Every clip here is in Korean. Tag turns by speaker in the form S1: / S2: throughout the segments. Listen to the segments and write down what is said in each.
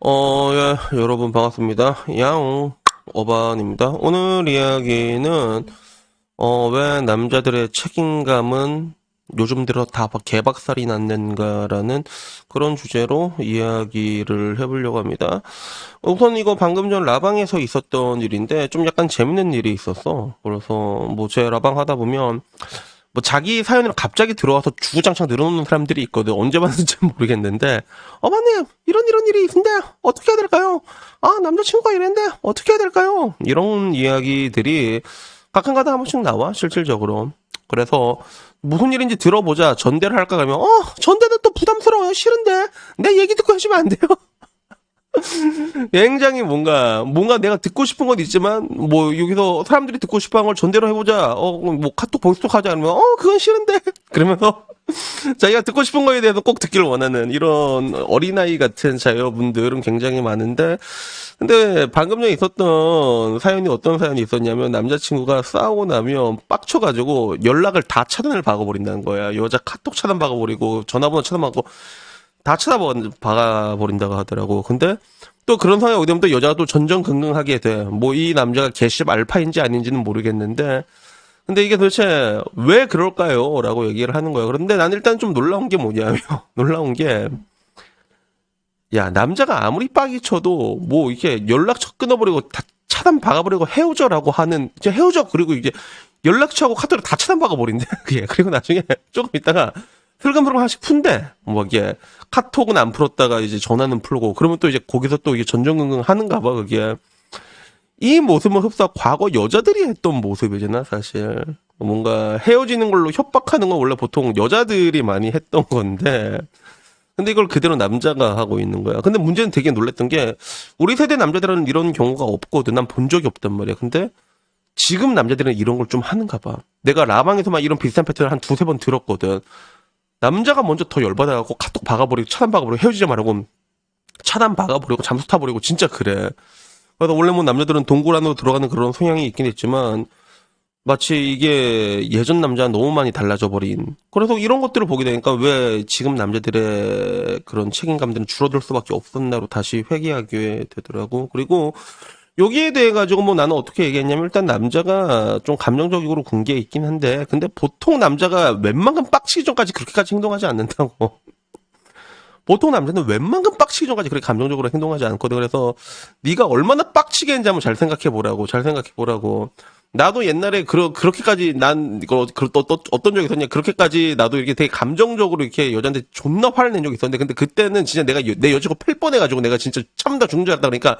S1: 예, 여러분 반갑습니다. 야옹, 어반입니다. 오늘 이야기는, 왜 남자들의 책임감은 요즘 들어 다 개박살이 났는가라는 그런 주제로 이야기를 해보려고 합니다. 우선 이거 방금 전 라방에서 있었던 일인데 좀 약간 재밌는 일이 있었어. 그래서 뭐 제 라방 하다 보면 뭐 자기 사연으로 갑자기 들어와서 주구장창 늘어놓는 사람들이 있거든. 언제 봤는지 모르겠는데, 어머님 이런 일이 있는데 어떻게 해야 될까요? 아, 남자친구가 이랬는데 어떻게 해야 될까요? 이런 이야기들이 가끔가다 한 번씩 나와, 실질적으로. 그래서 무슨 일인지 들어보자. 전대를 할까 그러면 전대는 또 부담스러워요. 싫은데 내 얘기 듣고 하시면 안 돼요. 굉장히 뭔가 내가 듣고 싶은 건 있지만, 뭐, 여기서 사람들이 듣고 싶어 한 걸 전대로 해보자. 뭐, 카톡 보이스톡 하자. 그러면, 그건 싫은데. 그러면서, 자기가 듣고 싶은 거에 대해서 꼭 듣기를 원하는 이런 어린아이 같은 자녀분들은 굉장히 많은데, 근데 방금 전에 있었던 사연이 어떤 사연이 있었냐면, 남자친구가 싸우고 나면 빡쳐가지고 연락을 다 차단을 박아버린다는 거야. 여자 카톡 차단 박아버리고, 전화번호 차단 박고, 다 박아버린다고 하더라고. 근데 또 그런 상황이 오게 되면 또 여자가 또 전전긍긍하게 돼. 뭐 이 남자가 개씹 알파인지 아닌지는 모르겠는데, 근데 이게 도대체 왜 그럴까요? 라고 얘기를 하는 거예요. 그런데 난 일단 좀 놀라운 게 뭐냐면, 놀라운 게, 야, 남자가 아무리 빡이 쳐도 뭐 이렇게 연락처 끊어버리고 다 차단 박아버리고 헤어져라고 하는, 이제 헤어져. 그리고 이제 연락처하고 카톡을 다 차단 박아버린대. 그게. 그리고 나중에 조금 있다가 슬금슬금 하나씩 푼대. 뭐 이게 카톡은 안 풀었다가 이제 전화는 풀고, 그러면 또 이제 거기서 또 이게 전전긍긍 하는가 봐. 그게 이 모습은 흡사 과거 여자들이 했던 모습이잖아, 사실. 뭔가 헤어지는 걸로 협박하는 건 원래 보통 여자들이 많이 했던 건데, 근데 이걸 그대로 남자가 하고 있는 거야. 근데 문제는 되게 놀랬던 게, 우리 세대 남자들은 이런 경우가 없거든. 난 본 적이 없단 말이야. 근데 지금 남자들은 이런 걸 좀 하는가 봐. 내가 라방에서만 이런 비슷한 패턴을 한 두세 번 들었거든. 남자가 먼저 더 열받아갖고 카톡 박아버리고 차단 박아버리고 헤어지자 말하고 차단 박아버리고 잠수 타버리고 진짜 그래. 그래서 원래 뭐 남자들은 동굴 안으로 들어가는 그런 성향이 있긴 있지만, 마치 이게 예전 남자와 너무 많이 달라져 버린. 그래서 이런 것들을 보게 되니까 왜 지금 남자들의 그런 책임감들은 줄어들 수밖에 없었나로 다시 회귀하게 되더라고. 그리고 여기에 대해 가지고 뭐 나는 어떻게 얘기했냐면, 일단 남자가 좀 감정적으로 군 게 있긴 한데, 근데 보통 남자가 웬만큼 빡치기 전까지 그렇게까지 행동하지 않는다고. 보통 남자는 웬만큼 빡치기 전까지 그렇게 감정적으로 행동하지 않거든. 그래서 네가 얼마나 빡치게 했는지 한번 잘 생각해 보라고. 잘 생각해 보라고. 나도 옛날에 그렇게까지 난 이거 어떤 적이 있었냐. 그렇게까지 나도 이렇게 되게 감정적으로 이렇게 여자한테 존나 화를 낸 적이 있었는데, 근데 그때는 진짜 내가 내 여자친구 팰 뻔해가지고 내가 진짜 참다 죽는 줄 알았다. 그러니까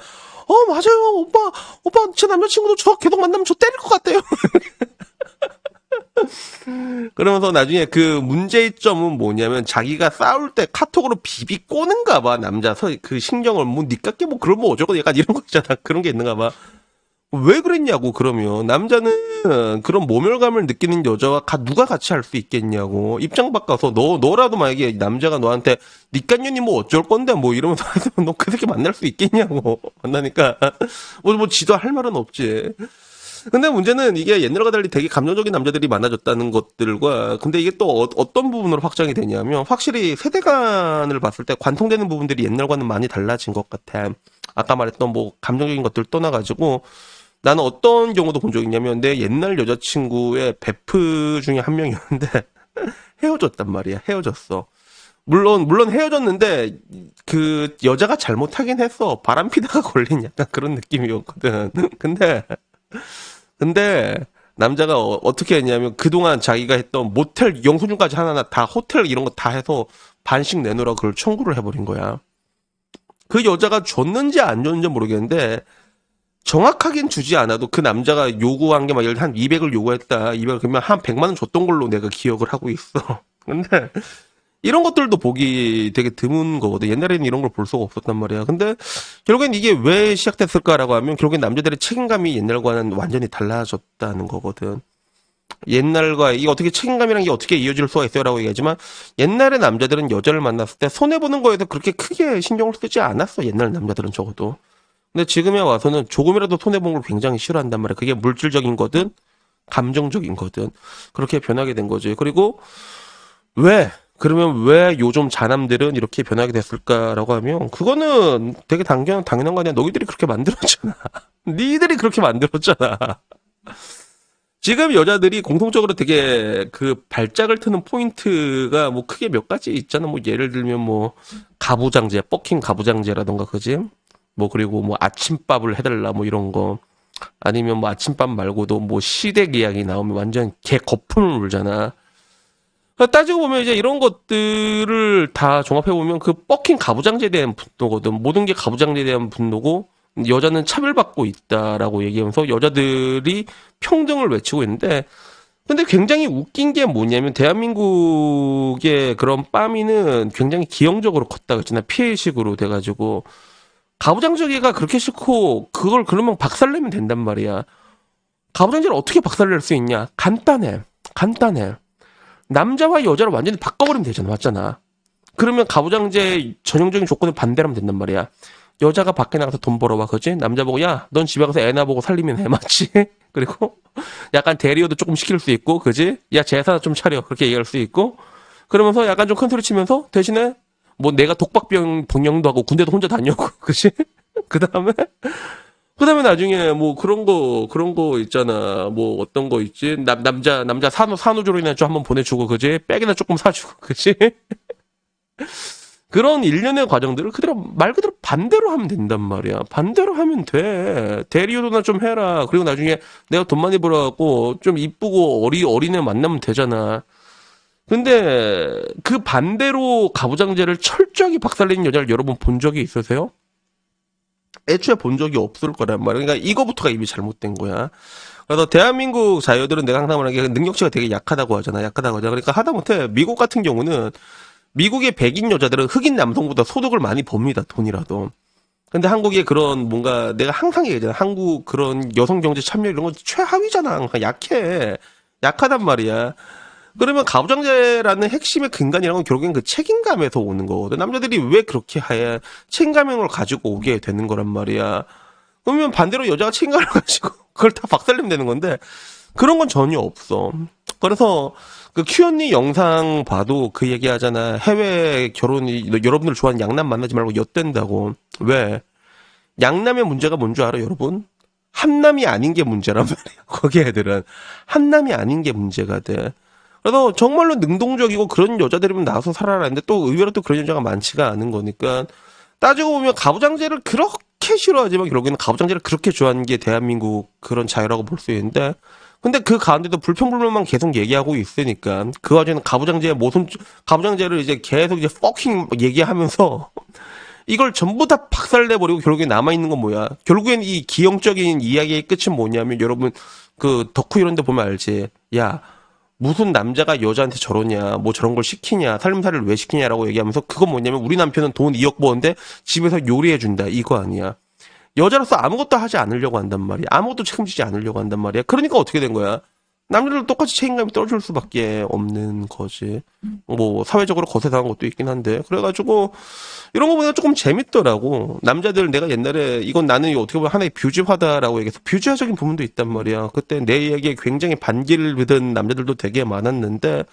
S1: 맞아요, 오빠 제 남자친구도 저 계속 만나면 저 때릴 것 같대요. 그러면서 나중에 그 문제점은 뭐냐면, 자기가 싸울 때 카톡으로 비비 꼬는가 봐. 남자 그 신경을 뭐 니깎게 뭐 그러면 어쩌고 약간 이런 거 있잖아. 그런 게 있는가 봐. 왜 그랬냐고. 그러면 남자는 그런 모멸감을 느끼는 여자와 누가 같이 할 수 있겠냐고. 입장 바꿔서 너라도 만약에 남자가 너한테 니깐년이 뭐 어쩔 건데 뭐 이러면서 너 그 새끼 만날 수 있겠냐고. 만나니까 뭐 지도 할 말은 없지. 근데 문제는 이게 옛날과 달리 되게 감정적인 남자들이 많아졌다는 것들과, 근데 이게 또 어떤 부분으로 확장이 되냐면, 확실히 세대 간을 봤을 때 관통되는 부분들이 옛날과는 많이 달라진 것 같아. 아까 말했던 뭐 감정적인 것들 떠나가지고, 나는 어떤 경우도 본 적이 있냐면, 내 옛날 여자친구의 베프 중에 한 명이었는데 헤어졌단 말이야. 헤어졌어. 물론 헤어졌는데 그 여자가 잘못하긴 했어. 바람 피다가 걸린 약간 그런 느낌이었거든. 근데 남자가 떻게 했냐면, 그동안 자기가 했던 모텔 영수증까지 하나하나 다 호텔 이런 거 다 해서 반씩 내놓으라 그걸 청구를 해버린 거야. 그 여자가 줬는지 안 줬는지 모르겠는데, 정확하긴 주지 않아도 그 남자가 요구한 게 막 예를 들어 한 200을 요구했다. 200 그러면 한 100만 원 줬던 걸로 내가 기억을 하고 있어. 근데 이런 것들도 보기 되게 드문 거거든. 옛날에는 이런 걸 볼 수가 없었단 말이야. 근데 결국엔 이게 왜 시작됐을까라고 하면, 결국엔 남자들의 책임감이 옛날과는 완전히 달라졌다는 거거든. 옛날과 이게 어떻게 책임감이라는 게 어떻게 이어질 수가 있어요라고 얘기하지만, 옛날에 남자들은 여자를 만났을 때 손해보는 거에도 그렇게 크게 신경을 쓰지 않았어. 옛날 남자들은 적어도. 근데 지금에 와서는 조금이라도 손해본 걸 굉장히 싫어한단 말이야. 그게 물질적인 거든 감정적인 거든 그렇게 변하게 된 거지. 그리고 왜 그러면 왜 요즘 자남들은 이렇게 변하게 됐을까라고 하면 그거는 되게 당연한 거 아니야. 너희들이 그렇게 만들었잖아. 니들이 그렇게 만들었잖아. 지금 여자들이 공통적으로 되게 그 발작을 트는 포인트가 뭐 크게 몇 가지 있잖아. 뭐 예를 들면 뭐 가부장제, 뻑킹 가부장제라던가 그지? 뭐 그리고 뭐 아침밥을 해달라 뭐 이런 거. 아니면 뭐 아침밥 말고도 뭐 시댁 이야기 나오면 완전 개 거품을 울잖아. 그러니까 따지고 보면 이제 이런 것들을 다 종합해보면 그 뻑킹 가부장제에 대한 분노거든. 모든 게 가부장제에 대한 분노고 여자는 차별받고 있다라고 얘기하면서 여자들이 평등을 외치고 있는데 근데 굉장히 웃긴 게 뭐냐면 대한민국의 그런 빠미는 굉장히 기형적으로 컸다 그랬잖아. 피해의식으로 돼가지고 가부장제가 그렇게 싫고 그걸 그러면 박살내면 된단 말이야. 가부장제를 어떻게 박살낼 수 있냐? 간단해. 간단해. 남자와 여자를 완전히 바꿔버리면 되잖아. 맞잖아. 그러면 가부장제 전형적인 조건을 반대로 하면 된단 말이야. 여자가 밖에 나가서 돈 벌어와, 그지? 남자 보고, 야, 넌 집에 가서 애나 보고 살리면 해, 맞지? 그리고 약간 대리어도 조금 시킬 수 있고, 그지? 야, 제사 좀 차려. 그렇게 얘기할 수 있고. 그러면서 약간 좀 큰 소리 치면서 대신에 뭐 내가 독박병영도 하고 군대도 혼자 다녀고, 그지? 그 다음에 나중에 뭐 그런 거 있잖아. 뭐 어떤 거 있지? 남자 산후조리나 좀 한번 보내주고, 그지? 백이나 조금 사주고, 그지? 그런 일련의 과정들을 말 그대로 반대로 하면 된단 말이야. 반대로 하면 돼. 대리효도나 좀 해라. 그리고 나중에 내가 돈 많이 벌어갖고 좀 이쁘고 어린애 만나면 되잖아. 근데 그 반대로 가부장제를 철저하게 박살내는 여자를 여러분 본 적이 있으세요? 애초에 본 적이 없을 거란 말이야. 그러니까 이거부터가 이미 잘못된 거야. 그래서 대한민국 자녀들은 내가 항상 말하는 게 능력치가 되게 약하다고 하잖아. 약하다고 하잖아. 그러니까 하다못해 미국 같은 경우는 미국의 백인 여자들은 흑인 남성보다 소득을 많이 법니다. 돈이라도. 근데 한국의 그런 뭔가 내가 항상 얘기하잖아. 한국 그런 여성 경제 참여 이런 건 최하위잖아. 항상 약해. 약하단 말이야. 그러면 가부장제라는 핵심의 근간이라는 건 결국엔 그 책임감에서 오는 거거든. 남자들이 왜 그렇게 하야 책임감을 가지고 오게 되는 거란 말이야. 그러면 반대로 여자가 책임감을 가지고 그걸 다 박살내면 되는 건데 그런 건 전혀 없어. 그래서 그 큐언니 영상 봐도 그 얘기 하잖아. 해외 결혼이 여러분들 좋아하는 양남 만나지 말고 엿댄다고. 왜? 양남의 문제가 뭔 줄 알아, 여러분? 한남이 아닌 게 문제란 말이야. 거기 애들은 한남이 아닌 게 문제가 돼. 그래서 정말로 능동적이고 그런 여자들이면 나와서 살아라는데 또 의외로 또 그런 여자가 많지가 않은 거니까 따지고 보면 가부장제를 그렇게 싫어하지만 결국에는 가부장제를 그렇게 좋아하는 게 대한민국 그런 자유라고 볼 수 있는데 근데 그 가운데도 불평불만만 계속 얘기하고 있으니까 그 와중에는 가부장제를 이제 계속 이제 퍼킹 얘기하면서 이걸 전부 다 박살내버리고 결국에 남아있는 건 뭐야? 결국엔 이 기형적인 이야기의 끝은 뭐냐면 여러분 그 덕후 이런 데 보면 알지? 야 무슨 남자가 여자한테 저러냐, 뭐 저런 걸 시키냐, 살림살이를 왜 시키냐라고 얘기하면서 그건 뭐냐면 우리 남편은 돈 2억 버는데 집에서 요리해준다. 이거 아니야. 여자로서 아무것도 하지 않으려고 한단 말이야. 아무것도 책임지지 않으려고 한단 말이야. 그러니까 어떻게 된 거야? 남자들도 똑같이 책임감이 떨어질 수밖에 없는 거지. 뭐 사회적으로 거세당한 것도 있긴 한데 그래가지고 이런 거 보니까 조금 재밌더라고. 남자들 내가 옛날에 이건 나는 어떻게 보면 하나의 뷰지화다라고 얘기해서 뷰지화적인 부분도 있단 말이야. 그때 내 얘기에 굉장히 반기를 받은 남자들도 되게 많았는데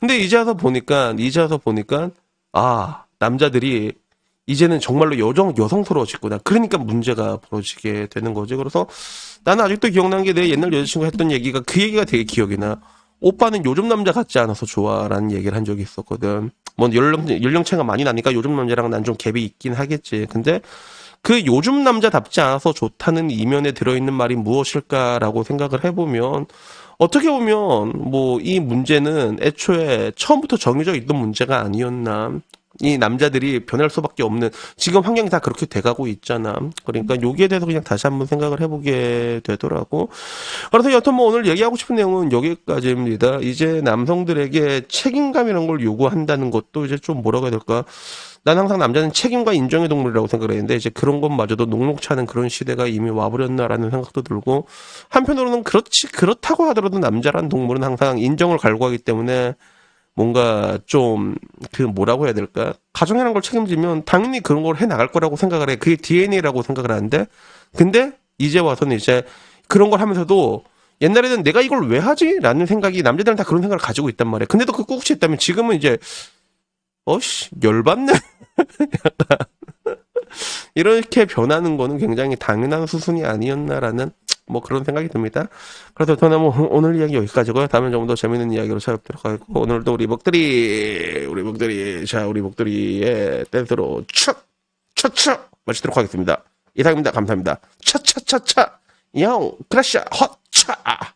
S1: 근데 이제 와서 보니까 아 남자들이 이제는 정말로 여성스러워졌구나. 그러니까 문제가 벌어지게 되는 거지. 그래서 나는 아직도 기억나는 게 내 옛날 여자친구가 했던 얘기가 그 얘기가 되게 기억이 나. 오빠는 요즘 남자 같지 않아서 좋아라는 얘기를 한 적이 있었거든. 뭐 연령차가 많이 나니까 요즘 남자랑 난 좀 갭이 있긴 하겠지. 근데 그 요즘 남자답지 않아서 좋다는 이면에 들어있는 말이 무엇일까라고 생각을 해보면 어떻게 보면 뭐 이 문제는 애초에 처음부터 정해져 있던 문제가 아니었나. 이 남자들이 변할 수밖에 없는 지금 환경이 다 그렇게 돼가고 있잖아. 그러니까 여기에 대해서 그냥 다시 한번 생각을 해보게 되더라고. 그래서 여튼 뭐 오늘 얘기하고 싶은 내용은 여기까지입니다. 이제 남성들에게 책임감 이런 걸 요구한다는 것도 이제 좀 뭐라고 해야 될까? 난 항상 남자는 책임과 인정의 동물이라고 생각을 했는데 이제 그런 것마저도 녹록치 않은 그런 시대가 이미 와버렸나라는 생각도 들고 한편으로는 그렇다고 하더라도 남자란 동물은 항상 인정을 갈구하기 때문에 뭔가 좀 그 뭐라고 해야 될까? 가정이라는 걸 책임지면 당연히 그런 걸 해 나갈 거라고 생각을 해. 그게 DNA라고 생각을 하는데 근데 이제 와서는 이제 그런 걸 하면서도 옛날에는 내가 이걸 왜 하지? 라는 생각이 남자들은 다 그런 생각을 가지고 있단 말이야. 근데도 그 꿋꿋이 했다면 지금은 이제 어씨, 열받네. 이렇게 변하는 거는 굉장히 당연한 수순이 아니었나라는 뭐 그런 생각이 듭니다. 그래서 저는 뭐 오늘 이야기 여기까지고요. 다음에 좀 더 재밌는 이야기로 찾아뵙도록 하겠고, 오늘도 우리 목도리의 댄스로 촥촥촥 마치도록 하겠습니다. 이상입니다. 감사합니다. 차차차차 영 크라샤 헛차.